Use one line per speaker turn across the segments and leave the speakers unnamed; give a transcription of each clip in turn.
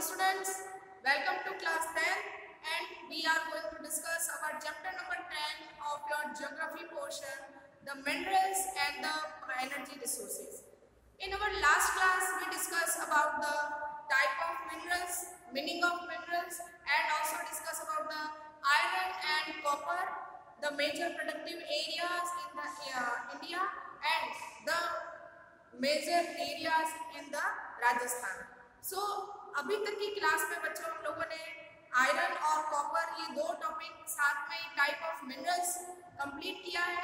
students, welcome to class 10 and we are going to discuss our chapter number 10 of your geography portion, the minerals and the energy resources. In our last class we discussed about the type of minerals, meaning of minerals, and also discuss about the iron and copper, the major productive areas in the India and the major areas in the Rajasthan. अभी तक की class में बच्चों हम लोगों ने iron और copper ये दो टॉपिक साथ में टाइप ऑफ मिनरल्स कंप्लीट किया है।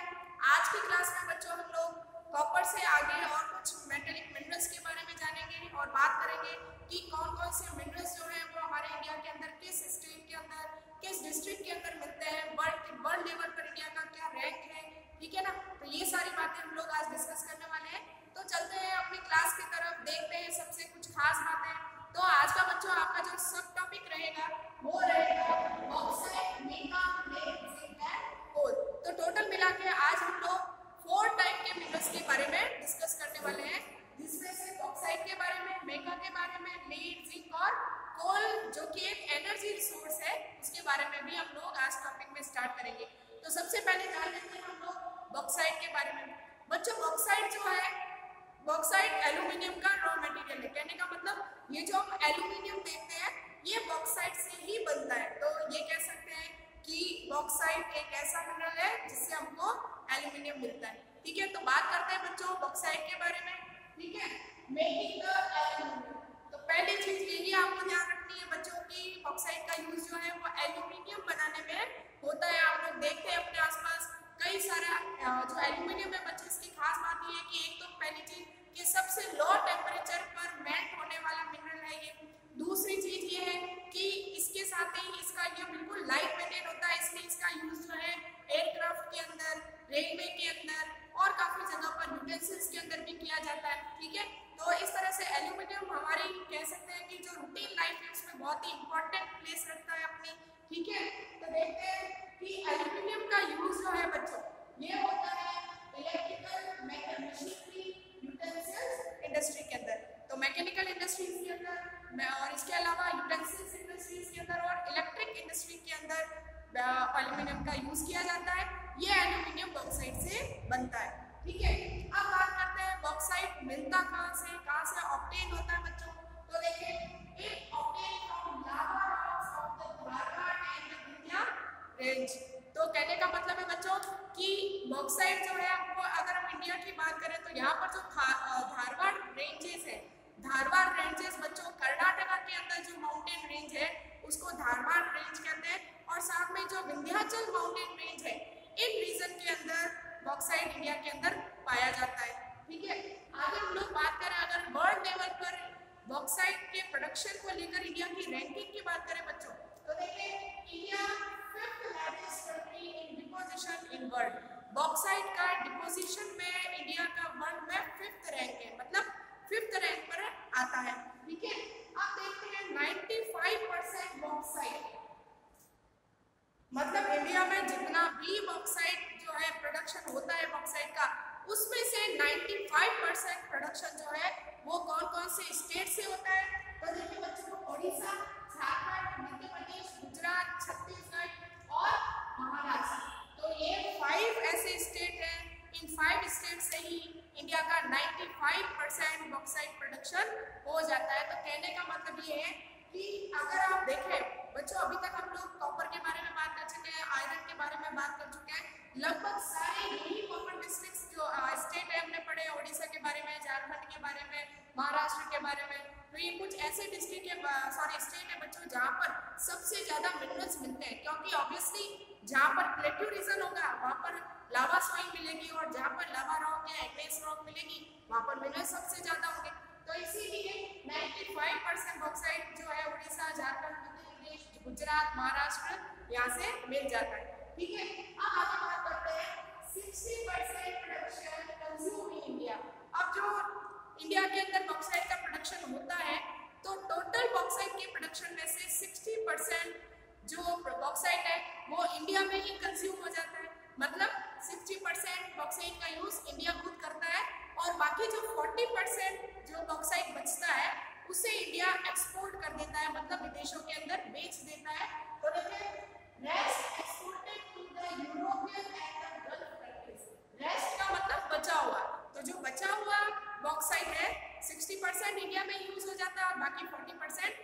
आज की क्लास में बच्चों हम लोग कॉपर से आगे और कुछ मेटेलिक मिनरल्स के बारे में जानेंगे और बात करेंगे कि कौन कौन से मिनरल्स जो हैं वो हमारे इंडिया के अंदर किस स्टेट के अंदर किस डिस्ट्रिक्ट के अंदर मिलते हैं, वर्ल्ड लेवल पर इंडिया का क्या रैंक है, ठीक है ना। तो ये सारी बातें हम लोग आज डिस्कस करने वाले हैं। तो चलते हैं अपनी क्लास की तरफ, देखते हैं सबसे कुछ खास बातें। तो आज का बच्चों आपका जो सब टॉपिक रहेगा वो रहेगा bauxite, mica, lead, zinc and coal. तो टोटल मिला के आज हम लोग 4 टाइप के मिनरल्स के बारे में डिस्कस करने वाले हैं, जिसमें से बॉक्साइट के बारे में, मेका के बारे में, लेड, जिंक और कोल जो कि एक एनर्जी रिसोर्स है उसके बारे में भी हम लोग आज टॉपिक में स्टार्ट करेंगे। तो सबसे पहले जान लेते हैं हम लोग बॉक्साइट के बारे में। बच्चों बॉक्साइट जो है, बॉक्साइट एल्यूमिनियम का रॉ मटेरियल है। कहने का मतलब ये जो हम एल्यूमिनियम देखते हैं ये बॉक्साइट से ही बनता है। तो ये कह सकते हैं कि बॉक्साइट एक ऐसा मिनरल है जिससे हमको एल्यूमिनियम मिलता है, ठीक है। तो बात करते हैं बच्चों बॉक्साइट के बारे में, ठीक है। मेकिंग द एल्यूमिनियम, तो पहली चीज यही आपको ध्यान रखनी है बच्चों की बॉक्साइट का यूज जो है वो एल्यूमिनियम बनाने में होता है। आप लोग देखते हैं अपने आसपास कई सारा जो एल्यूमिनियम है बच्चे, इसकी खास बात ये है कि एक तो पहली चीज कि सबसे लो टेम्परेचर पर मेल्ट होने वाला मिनरल है ये। दूसरी चीज ये है कि इसके साथ ही इसका ये बिल्कुल लाइट वेटेड होता है, इसलिए इसका यूज जो है एयरक्राफ्ट के अंदर, रेलवे के अंदर और काफी जगह पर यूटेंसिल्स के अंदर भी किया जाता है, ठीक है। तो इस तरह से एल्यूमिनियम हमारी कह सकते हैं कि जो रूटीन लाइफ है उसमें बहुत ही इंपॉर्टेंट प्लेस रखता है अपनी, ठीक है। तो देखते हैं कि एल्यूमिनियम का यूज जो है बच्चों ये होता है इलेक्ट्रिकल मशीनरी यूटेंसिल्स इंडस्ट्री के अंदर। तो मैकेनिकल इंडस्ट्रीज के अंदर और इसके अलावा यूटेंसिल्स इंडस्ट्रीज के अंदर और इलेक्ट्रिक इंडस्ट्री के अंदर एल्यूमिनियम का यूज किया जाता है। ये एल्यूमिनियम बॉक्साइट से बनता है, ठीक है। अब बात करते हैं बॉक्साइट मिलता कहाँ से ऑब्टेन होता है बच्चों। तो देखिए it obtain from lava rocks of the Dharwad and the Vindhya range. तो कहने का मतलब है बच्चों कि बॉक्साइट जो है वो अगर हम इंडिया की बात करें तो यहाँ पर जो धारवाड़ रेंजेस है, धारवाड़ रेंजेस बच्चों कर्नाटका के अंदर जो माउंटेन रेंज है उसको धारवाड़ रेंज कहते हैं, और साथ में जो विंध्याचल माउंटेन रेंज है इन रीजन के अंदर बॉक्साइट इंडिया के अंदर पाया जाता है, ठीक है। आगे हम लोग बात करें अगर वर्ल्ड लेवल पर बॉक्साइट के प्रोडक्शन को लेकर इंडिया की रैंकिंग की बात करें बच्चों, तो देखिए India 5th largest country in deposition in world. Bauxite का डिपोजिशन में इंडिया का वर्ल्ड में 5th रैंक है, मतलब 5th रैंक पर आता है, ठीक है। अब देखते हैं 95% बॉक्साइट, मतलब इंडिया में जितना भी बॉक्साइट जो है प्रोडक्शन होता है बॉक्साइट का उसमें से 95% प्रोडक्शन जो है वो कौन कौन से स्टेट से होता है। तो देखिए बच्चों ओडिशा, झारखंड, मध्य प्रदेश, गुजरात, छत्तीसगढ़ और महाराष्ट्र। तो ये 5 ऐसे स्टेट हैं, इन 5 स्टेट से ही इंडिया का 95% बॉक्साइट प्रोडक्शन हो जाता है। तो कहने का मतलब ये है कि अगर आप देखें बच्चों अभी तक हम लोग कॉपर के बारे में बात कर चुके हैं, आयरन के बारे में बात कर चुके हैं, लगभग सारे यही कॉपर डिस्ट्रिक्ट्स जो स्टेट है हमने पढ़े, ओडिशा के बारे में, झारखंड के बारे में, महाराष्ट्र के बारे में। तो ये कुछ ऐसे डिस्ट्रिक्ट है, सॉरी स्टेट है बच्चों जहाँ पर सबसे ज्यादा मिनरल्स मिलते हैं, क्योंकि ऑब्वियसली जहाँ पर प्लेट्यू रीजन होगा वहाँ पर लावा सॉइल मिलेगी और जहाँ पर लावा रॉक या एग्नेस रॉक मिलेगी वहाँ पर मिनरल्स सबसे ज्यादा होंगे। तो इसीलिए 95% बॉक्साइट जो है उड़ीसा, झारखंड, मध्य प्रदेश, गुजरात, महाराष्ट्र यहाँ से मिल जाता है, ठीक है। अब आगे बात करते हैं 60% प्रोडक्शन कंज्यूम इन इंडिया। अब जो इंडिया के अंदर बॉक्साइट का प्रोडक्शन होता है तो टोटल बॉक्साइट के प्रोडक्शन में से 60% जो बॉक्साइट है वो इंडिया में ही कंज्यूम हो जाता है, मतलब 60% बॉक्साइट का यूज इंडिया खुद करता है और बाकी जो 40% जो बॉक्साइट बचता है उसे इंडिया एक्सपोर्ट कर देता है, मतलब विदेशों के अंदर बेच देता है। तो देखिए rest exported to the European and the Gulf countries. Rest का मतलब बचा हुआ, तो जो बचा हुआ बॉक्साइट है 60% इंडिया में यूज हो जाता है और बाकी 40%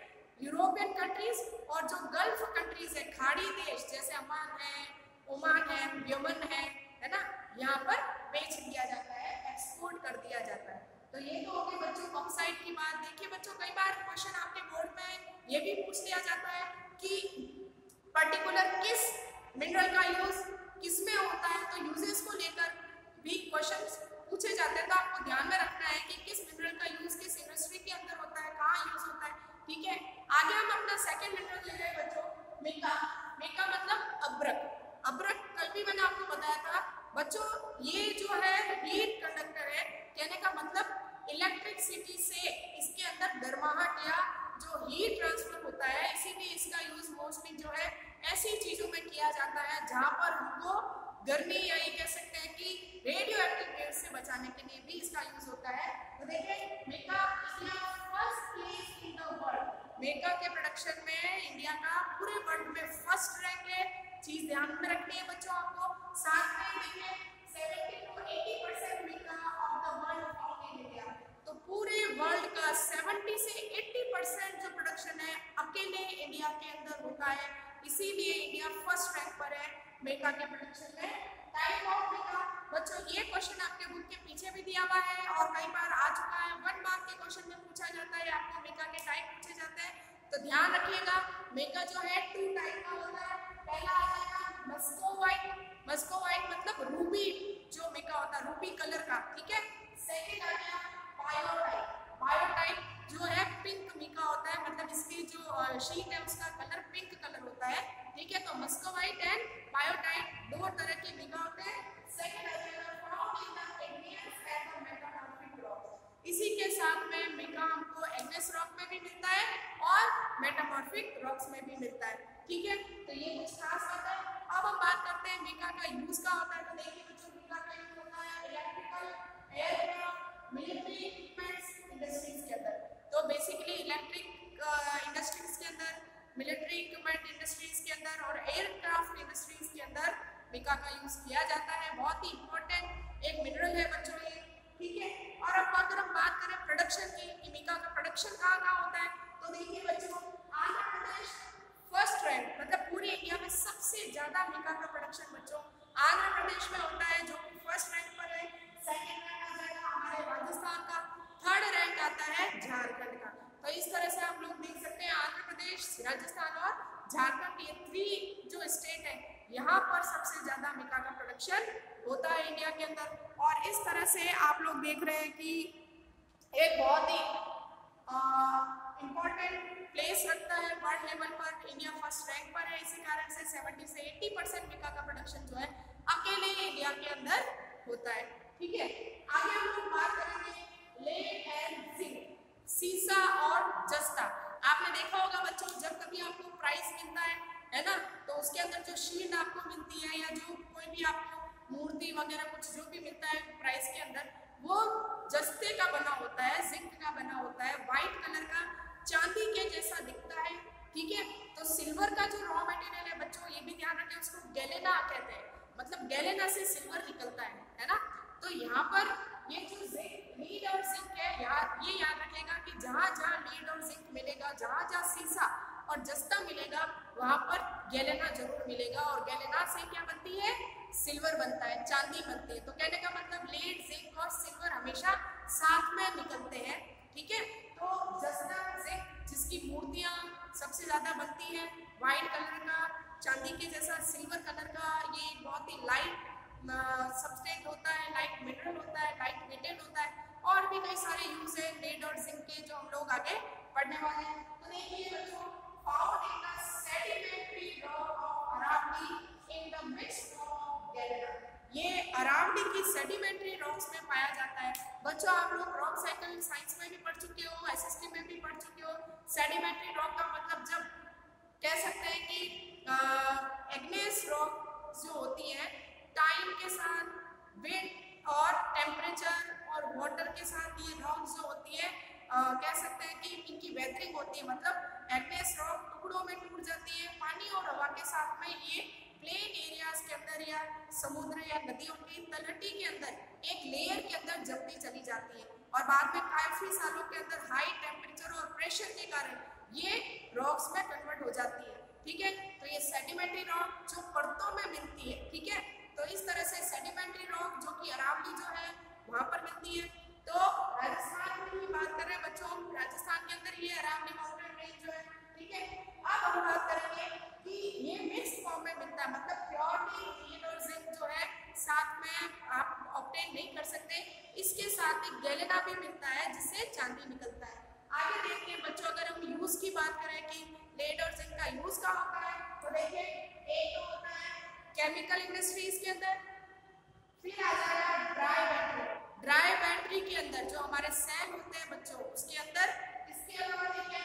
यूरोपियन कंट्रीज और जो गल्फ कंट्रीज है, खाड़ी देश जैसे अमान है, ओमान है, यमन है ना, यहाँ पर बेच दिया जाता है, एक्सपोर्ट कर दिया जाता है। तो ये तो हो गई बच्चों बॉक्साइट की बात। देखिए बच्चों कई बार क्वेश्चन आपके बोर्ड में ये भी पूछ लिया जाता है कि पर्टिकुलर किस मिनरल का यूज किस में होता है, तो यूजेस को लेकर भी क्वेश्चंस पूछे जाते हैं। तो आपको ध्यान में रखना है कि किस मिनरल का यूज किस इंडस्ट्री के अंदर होता है, कहाँ यूज होता है, ठीक है। आगे हम अपना सेकंड मिनरल ले रहे हैं बच्चों, मिका। मिका मतलब अब्रक। अब्रक कल भी मैंने आपको बताया था बच्चों, ये जो है हीट कंडक्टर है, कहने का मतलब इलेक्ट्रिसिटी से इसके अंदर गर्माहट या जो हीट ट्रांसफर होता है, इसीलिए इसका यूज मोस्टली जो है ऐसी चीजों में किया जाता है जहां पर हमको गर्मी या ये कह सकते हैं कि रेडियो एक्टिव वेव से बचाने के लिए भी इसका यूज होता है। तो देखिए mica India first place in the world. Mica के प्रोडक्शन में इंडिया का पूरे वर्ल्ड में फर्स्ट रैंक है। चीज ध्यान में रखनी है बच्चों आपको। साथ में देखिए 70 to 80% Mecca of the world found in India. तो पूरे वर्ल्ड का 70 से 80% जो प्रोडक्शन है अकेले इंडिया के अंदर होता है, इसीलिए इंडिया फर्स्ट रैंक पर है मेका के प्रोडक्शन में। टाइप ऑफ मेका बच्चों ये क्वेश्चन आपके बुक के पीछे भी दिया हुआ है और कई बार आ चुका है, 1 मार्क के क्वेश्चन में पूछा जाता है, आपको मेका के टाइप पूछे जाते हैं। तो ध्यान रखिएगा मेका जो है 2 टाइप का होता है। पहला आ जाएगा मस्कोवाइट। मस्कोवाइट मतलब रूबी जो मेका होता है, रूबी कलर का, ठीक है। सेकंड आ गया बायोटाइप। बायोटाइप जो है पिंक मेका होता है, मतलब इसकी जो शीट है उसका कलर पिंक कलर होता है, ठीक है। तो मस्कोवाइट एंड बायोटाइप 2 तरह के मेका होते हैं। सेकंड आ जाएगा found in the igneous and the metamorphic rocks. इसी के साथ में मेका हमको इग्नियस रॉक में भी मिलता है और मेटामॉर्फिक रॉक्स में भी मिलता है, ठीक है। तो ये कुछ खास बात है। अब हम बात करते हैं मेका का यूज का होता है। तो देखिए बच्चों मेका का यूज होता है electrical, aircraft, military equipments industries के अंदर। तो बेसिकली इलेक्ट्रिक इंडस्ट्रीज के अंदर, मिलिट्री इक्विपमेंट इंडस्ट्रीज के अंदर और एयरक्राफ्ट इंडस्ट्रीज के अंदर मेका का यूज किया जाता है। बहुत ही इंपॉर्टेंट एक मिनरल है बच्चों ये, ठीक है। और अब अगर हम बात करें प्रोडक्शन की कि मेका का प्रोडक्शन कहाँ कहाँ होता है, तो देखिए बच्चों आंध्र प्रदेश फर्स्ट रैंक, मतलब पूरी इंडिया में सबसे ज्यादा मेका का प्रोडक्शन बच्चों आंध्र प्रदेश में होता है जो कि फर्स्ट रैंक पर है। सेकंड रैंक आ जाएगा हमारे राजस्थान का, थर्ड रैंक आता है झारखंड का। तो इस तरह से आप लोग देख सकते हैं आंध्र प्रदेश, राजस्थान और झारखंड, ये 3 जो स्टेट है यहाँ पर सबसे ज्यादा मेका का प्रोडक्शन होता है इंडिया के अंदर। और इस तरह से आप लोग देख रहे हैं कि एक बहुत ही इम्पोर्टेंट प्लेस रखता है वर्ल्ड लेवल पर, इंडिया फर्स्ट रैंक पर है। इसी कारण से 70 से 80% मेका का प्रोडक्शन जो है अकेले इंडिया के अंदर होता है, ठीक है। आगे हम लोग बात करेंगे लेड एंड जिंक, सीसा और जस्ता। आपने देखा होगा बच्चों जब कभी आपको प्राइज मिलता है ना, तो उसके अंदर जो शील्ड आपको मिलती है या जो कोई भी आपको मूर्ति वगैरह कुछ जो भी मिलता है प्राइज के अंदर, वो जस्ते का बना होता है, जिंक का बना होता है, व्हाइट कलर का, चांदी के जैसा दिखता है, ठीक है। तो सिल्वर का जो रॉ मटेरियल है बच्चों ये भी ध्यान रखें, उसको गैलेना कहते हैं, मतलब गैलेना से सिल्वर निकलता है ना। तो यहाँ पर ये जो लीड और जिंक है, ये याद रखेगा कि जहाँ जहाँ लीड और जिंक मिलेगा, जहाँ जहाँ सीसा और जस्ता मिलेगा वहाँ पर गैलेना जरूर मिलेगा। और गैलेना से क्या बनती है, सिल्वर बनता है, चांदी बनती है। तो कहने का मतलब लीड, जिंक और सिल्वर हमेशा साथ में निकलते हैं, ठीक है। तो जस्ता, जिंक जिसकी मूर्तियाँ सबसे ज्यादा बनती है, व्हाइट कलर का, चांदी के जैसा सिल्वर कलर का, ये बहुत ही लाइट सबस्टेंस होता है, लाइट मिनरल होता है, लाइट मेटल होता है। और भी कई सारे यूज है लेड और जिंक के जो हम लोग आगे पढ़ने वाले हैं। तो देखिए बच्चों found in the sedimentary rock of Aravalli in the mixed form of galena. ये अरावली की सेडिमेंट्री रॉक्स में पाया जाता है। बच्चों आप लोग रॉक साइकिल साइंस में भी पढ़ चुके हो, एसएसटी में भी पढ़ चुके हो। सेडिमेंट्री रॉक का मतलब जब कह सकते हैं कि एग्नेस रॉक जो होती है टाइम के साथ, विंड और टेम्परेचर और वाटर के साथ ये रॉक्स जो होती है कह सकते हैं कि होती है, मतलब एक्वेस रॉक टुकड़ों में टूट जाती है। पानी और हवा के साथ में ये प्लेन एरियाज के अंदर या समुद्र या नदियों की तलहटी के अंदर एक लेयर के अंदर जमती चली जाती है और बाद में काफी सालों के अंदर हाई टेम्परेचर और प्रेशर के कारण ये रॉक्स में कन्वर्ट हो जाती है। ठीक है, तो ये सेडिमेंट्री रॉक जो परतों में मिलती है। ठीक है, तो इस तरह से सेडिमेंट्री रॉक जो कि अरावली जो है वहां पर मिलती है। तो राजस्थान की बात करें बच्चों, राजस्थान के अंदर ये अरावली माउंटेन रेंज जो है। ठीक है, अब हम बात करेंगे कि ये मिक्स फॉर्म में मिलता है, मतलब प्योरली लीड और जिंक जो है साथ में आप ऑब्टेन नहीं कर सकते। इसके साथ एक गैलेना भी मिलता है जिससे चांदी निकलता है। आगे देखिए बच्चों, अगर हम यूज की बात करें कि लेड और जिंक का यूज क्या होता है, तो देखिए एक तो होता है केमिकल इंडस्ट्रीज के अंदर, फिर आ जाएगा ड्राई बैटरी के अंदर जो हमारे सेल होते हैं बच्चों उसके अंदर। इसके अलावा देखिए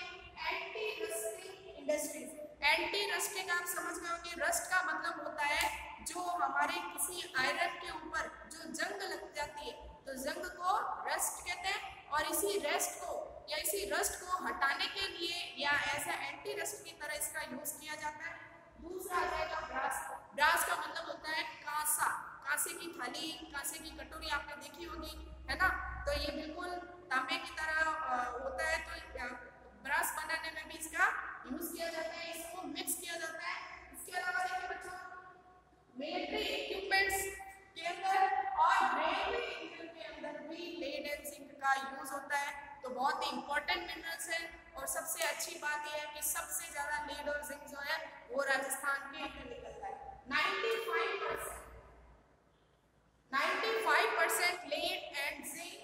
anti rusting industries. Anti rusting आप समझ गए होंगे, रस्ट का मतलब होता है जो हमारे किसी आयरन के ऊपर जो जंग लग जाती है तो जंग को रस्ट कहते हैं, और इसी रस्ट को या इसी रस्ट को हटाने के लिए या ऐसा एंटी रस्ट की तरह इसका यूज किया जाता है। दूसरा आ जाएगा ब्रास। ब्रास का मतलब होता है कांसा, कांसे की थाली, कांसे की कटोरी आपने देखी होगी, है ना, तो ये बिल्कुल तांबे की तरह होता है। तो ब्रास बनाने में भी इसका यूज किया जाता है, इसको मिक्स किया जाता है। इसके अलावा देखिए बच्चों मिलिट्री इक्विपमेंट्स के अंदर और रेलवे इंजन के अंदर भी लेड एंड जिंक का यूज होता है। तो बहुत ही इंपॉर्टेंट मिनरल्स है और सबसे अच्छी बात यह है कि सबसे ज्यादा लेड और जिंक जो है वो राजस्थान के अंदर निकलता है। 95% lead and zinc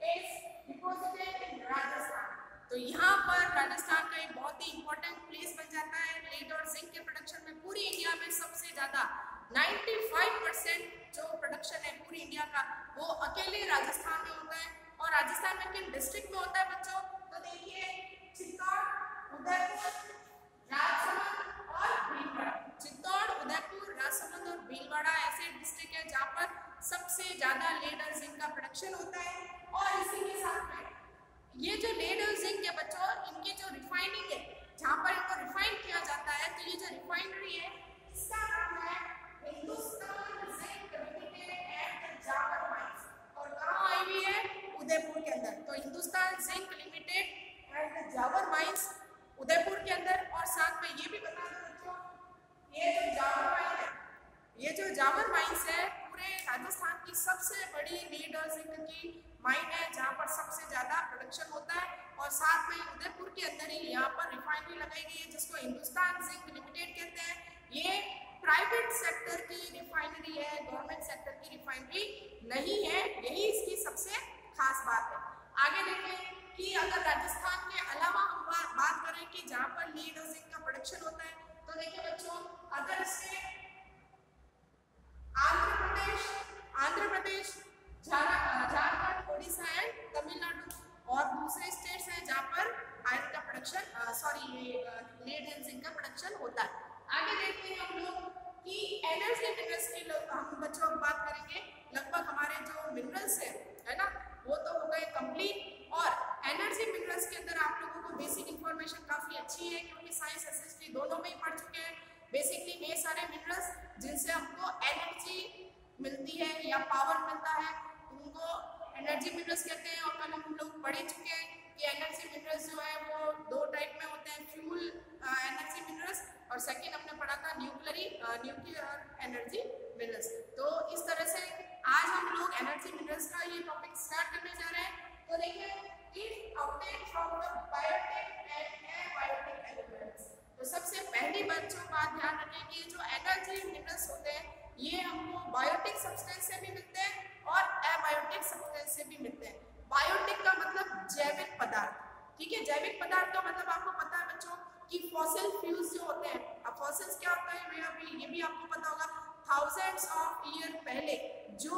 is deposited in Rajasthan. तो यहाँ पर राजस्थान का एक बहुत ही इंपॉर्टेंट प्लेस बन जाता है लेड और जिंक के प्रोडक्शन में। पूरी इंडिया में सबसे ज्यादा 95% जो प्रोडक्शन है पूरी इंडिया का वो अकेले राजस्थान में होता है। और राजस्थान में किन डिस्ट्रिक्ट में होता है बच्चों, तो देखिए चित्तौड़, उदयपुर, राजसमंद और भीलवाड़ा। चित्तौड़, उदयपुर, राजसमंद और भीलवाड़ा ऐसे डिस्ट्रिक्ट है जहाँ पर सबसे ज्यादा लेड और जिंक का प्रोडक्शन होता है। और इसी के साथ में ये जो लेड और जिंक है बच्चों, इनकी जो रिफाइनिंग है जहाँ पर इनको रिफाइन किया जाता है, तो ये जो रिफाइनरी है इसका नाम है Hindustan zinc limited and Zawar mines. और कहाँ आई हुई है, उदयपुर के अंदर। तो Hindustan zinc limited and Zawar mines Udaipur के अंदर। और साथ में ये भी बता दो बच्चों, ये जो जावर माइंस है, ये जो जावर माइंस है पूरे राजस्थान की सबसे बड़ी लीड और जिंक की माइन है जहाँ पर सबसे ज्यादा प्रोडक्शन होता है। और साथ में उदयपुर के अंदर ही यहाँ पर रिफाइनरी लगाई गई है जिसको हिंदुस्तान जिंक लिमिटेड कहते हैं। ये प्राइवेट सेक्टर की रिफाइनरी है, गवर्नमेंट सेक्टर की रिफाइनरी नहीं है, यही इसकी सबसे खास बात है। आगे देखें कि अगर राजस्थान के अलावा हम बात करें कि जहाँ पर लीड और जिंक का प्रोडक्शन होता है, तो देखिए बच्चों other state Andhra Pradesh, Jharkhand, Orissa and Tamil Nadu और दूसरे स्टेट्स हैं जहाँ पर आयरन का प्रोडक्शन लेड एंड जिंक का प्रोडक्शन होता है। आगे देखते हैं हम लोग कि एनर्जी मिनरल्स की हम बच्चों बात करेंगे। लगभग हमारे जो मिनरल्स है ना, वो तो हो गए कंप्लीट। और एनर्जी मिनरल्स के अंदर आप लोगों को बेसिक इंफॉर्मेशन काफी अच्छी है क्योंकि साइंस एसएसटी दोनों में ही पढ़ चुके हैं। बेसिकली ये सारे मिनरल्स जिनसे हमको एनर्जी मिलती है या पावर मिलता है उनको एनर्जी मिनरल्स कहते हैं। और कल हम लोग पढ़ चुके हैं कि एनर्जी मिनरल्स जो है वो दो टाइप में होते हैं, फ्यूल एनर्जी मिनरल्स और सेकेंड हमने पढ़ा था न्यूक्लियर एनर्जी मिनरल्स। तो इस तरह से आज हम लोग एनर्जी मिनरल्स का ये टॉपिक स्टार्ट करने जा रहे हैं। तो देखिए from the biotic and abiotic elements. तो सबसे पहली बच्चों बात ध्यान रखें कि जो एनर्जी मिनरल्स होते हैं ये हमको बायोटिक सब्सटेंस से भी मिलते हैं और एबायोटिक सब्सटेंस से भी मिलते हैं। बायोटिक का मतलब जैविक पदार्थ, ठीक है। जैविक पदार्थ का मतलब आपको पता है बच्चों कि फॉसिल फ्यूल्स जो होते हैं। अब फॉसिल्स क्या होता है ये भी आपको पता होगा। थाउजेंड्स ऑफ ईयर पहले जो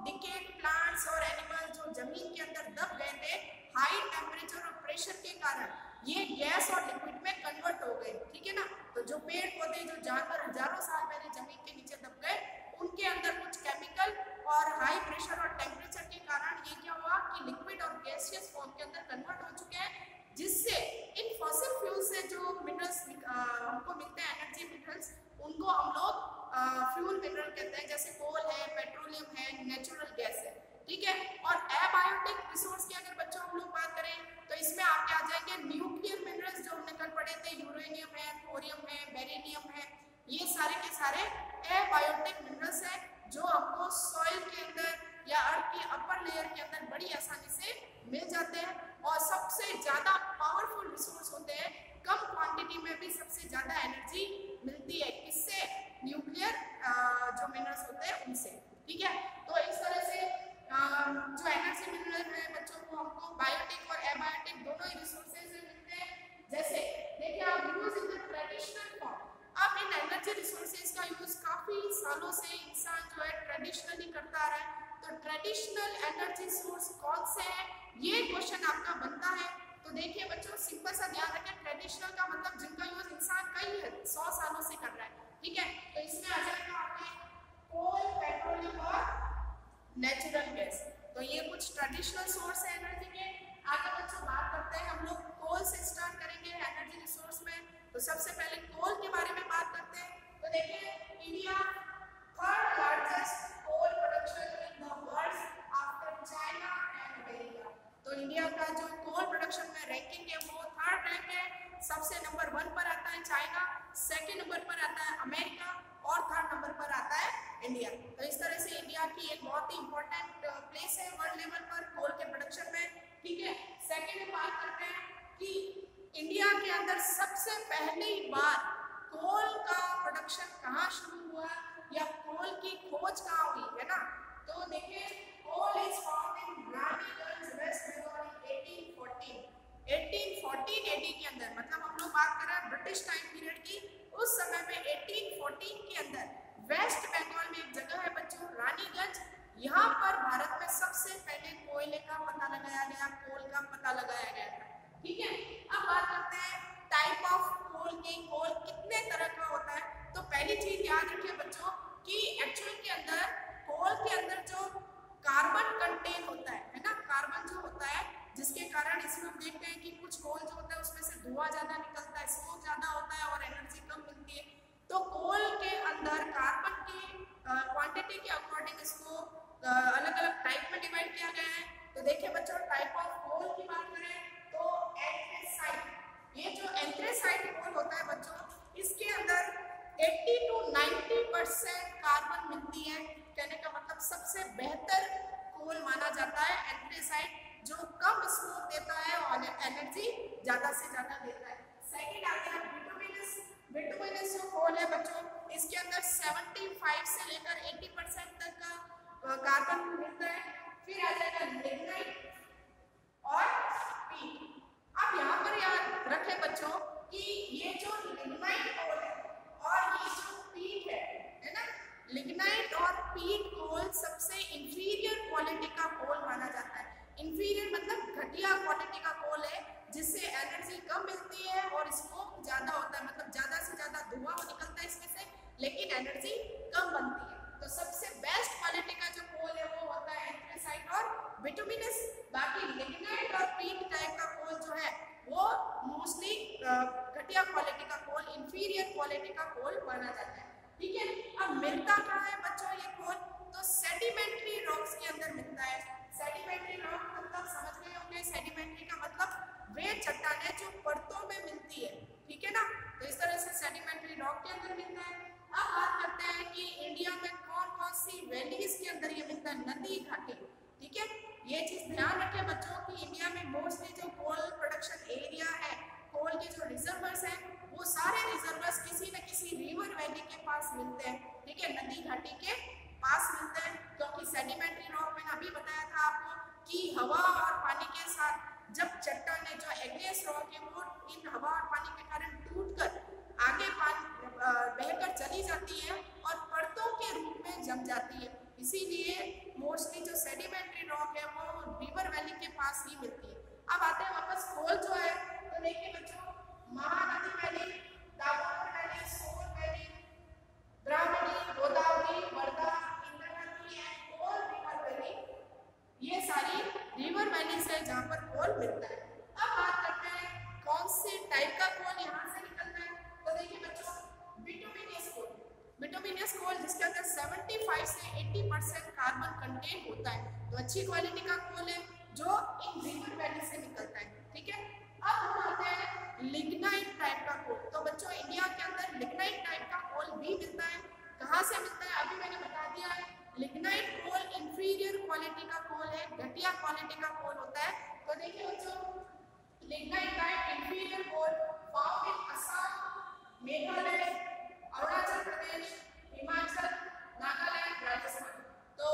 डिकेड प्लांट्स और एनिमल जो जमीन के अंदर दब गए थे हाई टेम्परेचर और प्रेशर के कारण, ये गैस और लिक्विड में कन्वर्ट हो गए, ठीक है ना। तो जो पेड़ पौधे जो जानवर हजारों साल पहले जमीन के नीचे दब गए उनके अंदर कुछ केमिकल और हाई प्रेशर और टेम्परेचर के कारण ये क्या हुआ कि लिक्विड और गैसियस फॉर्म के अंदर कन्वर्ट हो चुके हैं, जिससे इन फॉसिल मिनरल्स, उनको हम लोग फ्यूल मिनरल कहते हैं, जैसे कोल है, पेट्रोलियम है, नेचुरल गैस है, ठीक है। और एबायोटिक रिसोर्स की अगर बच्चों हम लोग बात करें तो इसमें आपके आ जाएंगे न्यूक्लियर मिनरल्स, जो हमने कल पढ़े थे, यूरेनियम है, थोरियम है, बेरिलियम है, ये सारे के सारे एबायोटिक मिनरल्स हैं जो हमको सॉइल के अंदर या अर्थ की अपर लेयर के अंदर बड़ी आसानी से मिल जाते हैं और सबसे ज्यादा पावरफुल रिसोर्स होते हैं, कम क्वांटिटी में भी सबसे ज्यादा एनर्जी मिलती है, किससे? न्यूक्लियर जो मिनरल्स होते हैं उनसे, ठीक है। तो इस तरह से जो एनर्जी मिनरल है बच्चों को हमको बायोटिक और एबायोटिक दोनों ही रिसोर्सेज से मिलते हैं। जैसे देखिए आप use in the traditional form, अब इन एनर्जी रिसोर्सेज का यूज काफी सालों से इंसान जो है ट्रेडिशनली करता आ रहा है। तो ट्रेडिशनल एनर्जी सोर्स कौन से हैं, ये क्वेश्चन आपका बनता है। तो देखिए बच्चों सिंपल सा ध्यान रखें, ट्रेडिशनल का मतलब जिनका यूज इंसान कई 100 सालों से कर रहा है, ठीक है। तो इसमें आ जाएगा आपके कोल, पेट्रोलियम और नेचुरल गैस। तो ये कुछ ट्रेडिशनल सोर्स है एनर्जी के। आगे बच्चों बात करते हैं हम लोग कोल से स्टार्ट करेंगे एनर्जी रिसोर्स में। तो सबसे पहले कोल के बारे में बात करते हैं। तो देखिए India third largest coal production in the world after China and America. तो इंडिया का जो कोल प्रोडक्शन में रैंकिंग है वो थर्ड रैंक है। सबसे नंबर 1 पर आता है चाइना, सेकंड नंबर पर आता है अमेरिका और थर्ड नंबर पर आता है इंडिया। तो इस तरह से इंडिया की एक बहुत ही इंपॉर्टेंट प्लेस है वर्ल्ड लेवल पर कोल के प्रोडक्शन में, ठीक है। सेकंड में बात करते हैं कि इंडिया के अंदर सबसे पहली बार कोल का प्रोडक्शन कहाँ शुरू हुआ या कोल की खोज कहाँ हुई है ना। तो देखिए coal is found in Raniganj West Bengal 1814 AD के अंदर, मतलब हम लोग बात कर रहे हैं ब्रिटिश टाइम पीरियड की। उस समय में 1814 के अंदर वेस्ट बंगाल में एक जगह है बच्चों रानीगंज, यहाँ पर भारत में सबसे पहले कोयले का पता लगाया गया, कोल का पता लगाया गया था, ठीक है। अब बात करते हैं टाइप ऑफ कोल की, कोल कितने तरह का होता है। तो पहली चीज याद रखिए बच्चों कि एक्चुअल के अंदर कोल के अंदर जो कार्बन कंटेन होता है ना, कार्बन जो होता है जिसके कारण इसमें हम देखते हैं कि कुछ कोल जो होता है उसमें से धुआं ज्यादा निकलता है, स्मोक ज्यादा होता है और एनर्जी कम मिलती है। तो कोल के अंदर कार्बन की क्वांटिटी के अकॉर्डिंग इसको अलग अलग टाइप में डिवाइड किया गया है। तो देखिए बच्चों टाइप ऑफ कोल की बात करें तो एंथ्रेसाइट, ये जो एंथ्रेसाइट कोल होता है बच्चों इसके अंदर 80 to 90% कार्बन मिलती है। कहने का मतलब सबसे बेहतर कोल माना जाता है एंथ्रेसाइट, जो कम स्मोक देता है और एनर्जी ज्यादा से ज्यादा देता है। सेकंड आ गया बिटुमिनस। बिटुमिनस जो कोल है बच्चों इसके अंदर 75 से लेकर 80% तक का कार्बन मिलता है। फिर आ जाएगा लिग्नाइट और पीट। अब यहाँ पर याद रखें बच्चों कि ये जो लिग्नाइट कोल है और ये जो पीट है ना, लिग्नाइट और पीट कोल सबसे इंफीरियर क्वालिटी का कोल माना जाता है। इंफीरियर मतलब घटिया क्वालिटी का कोल है जिससे एनर्जी कम मिलती है और स्मोक ज्यादा होता है, मतलब ज्यादा से ज्यादा धुआं निकलता है इसमें से लेकिन एनर्जी कम बनती है। तो सबसे बेस्ट क्वालिटी का जो कोल है वो होता है एंथ्रेसाइट और बिटुमिनस। बाकी लिग्नाइट और पीट टाइप का कोल जो है वो मोस्टली घटिया क्वालिटी का कोल, इंफीरियर क्वालिटी का कोल माना जाता है, ठीक है। अब मिलता कहाँ है बच्चों ये कोल? तो सेडिमेंट्री रॉक्स के अंदर मिलता है। सेडिमेंट्री रॉक मतलब समझ गए होंगे, सेडिमेंट्री का मतलब वे चट्टानें जो परतों में मिलती है, ठीक है ना। तो इस तरह से सेडिमेंट्री रॉक के अंदर मिलता है। अब बात करते हैं कि इंडिया में कौन कौन सी वैलीज के अंदर ये मिलता है, नदी घाटी, ठीक है। ये चीज ध्यान रखें बच्चों कि इंडिया में मोस्टली जो कोल प्रोडक्शन एरिया है, कोल के जो रिजर्वर्स हैं वो सारे रिजर्वर्स किसी न किसी रिवर वैली के पास मिलते हैं, ठीक है, नदी घाटी के पास मिलते हैं। क्योंकि सेडिमेंट्री रॉक मैंने अभी बताया था आपको कि हवा और पानी के साथ जब चट्टानें जो एग्नियस रॉक है वो इन हवा और पानी के कारण टूटकर आगे बहकर चली जाती है और परतों के रूप में जम जाती है। इसीलिए मोस्टली जो सेडिमेंट्री रॉक है वो रिवर वैली के पास ही मिलती है। अब आते हैं वापस कोल जो है। तो देखिए बच्चों Mahanadi valley, Damodar valley, Son valley, Brahmani, Godavari, Wardha, Indravati and Koel river valley, ये सारी रिवर वैली से जहाँ पर कोल मिलता है। अब बात करते हैं कौन से टाइप का कोल यहाँ से निकलता है। तो देखिए बच्चों बिटुमिनस अच्छी क्वालिटी का कोल है जो इन रिवर वैली से निकलता है। ठीक है, अब हम आते हैं लिग्नाइट टाइप का कोल। तो बच्चों इंडिया के अंदर लिग्नाइट टाइप का कोल भी मिलता है। कहाँ से मिलता है अभी मैंने बता दिया है। लिग्नाइट कोल इंफीरियर क्वालिटी का कोल है, घटिया क्वालिटी का कोल होता है। तो देखिए बच्चों, lignite type inferior coal found in Assam, Meghalaya, Arunachal Pradesh, Himachal, Nagaland, Rajasthan. तो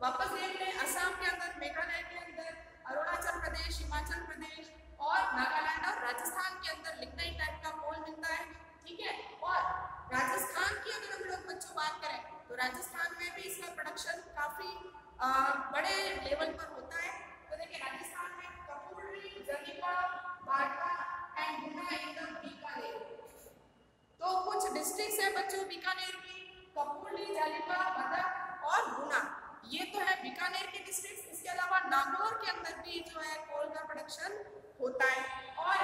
वापस देख लें, असम के अंदर, मेघालय के अंदर, अरुणाचल प्रदेश, हिमाचल प्रदेश और नागालैंड और राजस्थान के अंदर लिग्नाइट टाइप का कोल मिलता है। ठीक है, और राजस्थान की अगर हम लोग बच्चों बात करें तो राजस्थान में भी इसका प्रोडक्शन काफी बड़े लेवल पर होता है। तो देखिए राजस्थान में कपूरनी, जरीपा, बाड़का एंड गुना एकदम बीकानेर। तो कुछ डिस्ट्रिक्ट्स है बच्चों बीकानेर की, कपूरनी, जरीपा, भदक और गुना, ये तो है बीकानेर के डिस्ट्रिक्ट। इसके अलावा नागौर के अंदर भी जो है कोल का प्रोडक्शन होता है और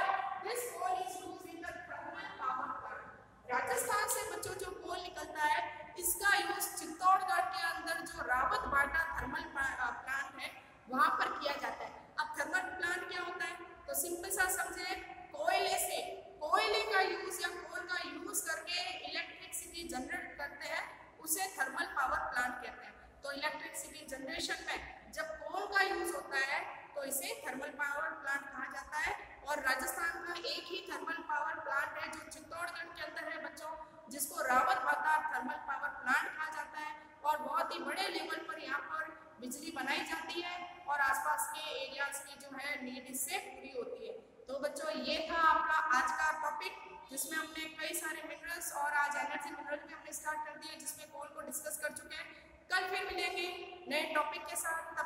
this coal is used in the thermal power plant. Rajasthan से बच्चों जो कोल निकलता है इसका यूज चित्तौड़गढ़ के अंदर जो रावत बाटा थर्मल प्लांट है वहां पर किया जाता है। अब थर्मल प्लांट क्या होता है, तो सिंपल सा समझे, कोयले से, कोयले का यूज या कोल का यूज करके इलेक्ट्रिसिटी जनरेट करते हैं, उसे थर्मल पावर प्लांट कहते हैं। तो इलेक्ट्रिसिटी जनरेशन में जब कोल का यूज होता है तो इसे थर्मल पावर प्लांट कहा जाता है। और राजस्थान का एक ही थर्मल पावर प्लांट है जो चित्तौड़गढ़ के अंदर है बच्चों, जिसको रावत बाटा थर्मल पावर प्लांट कहा जाता है। और बहुत ही बड़े लेवल पर यहाँ पर बिजली बनाई जाती है और आसपास के एरियाज की जो है नीड इससे पूरी होती है। तो बच्चों ये था आपका आज का टॉपिक, जिसमें हमने कई सारे मिनरल्स और आज एनर्जी मिनरल भी हमने स्टार्ट कर दिए, जिसमें कोल को डिस्कस कर चुके हैं। कल फिर मिलेंगे नए टॉपिक के साथ।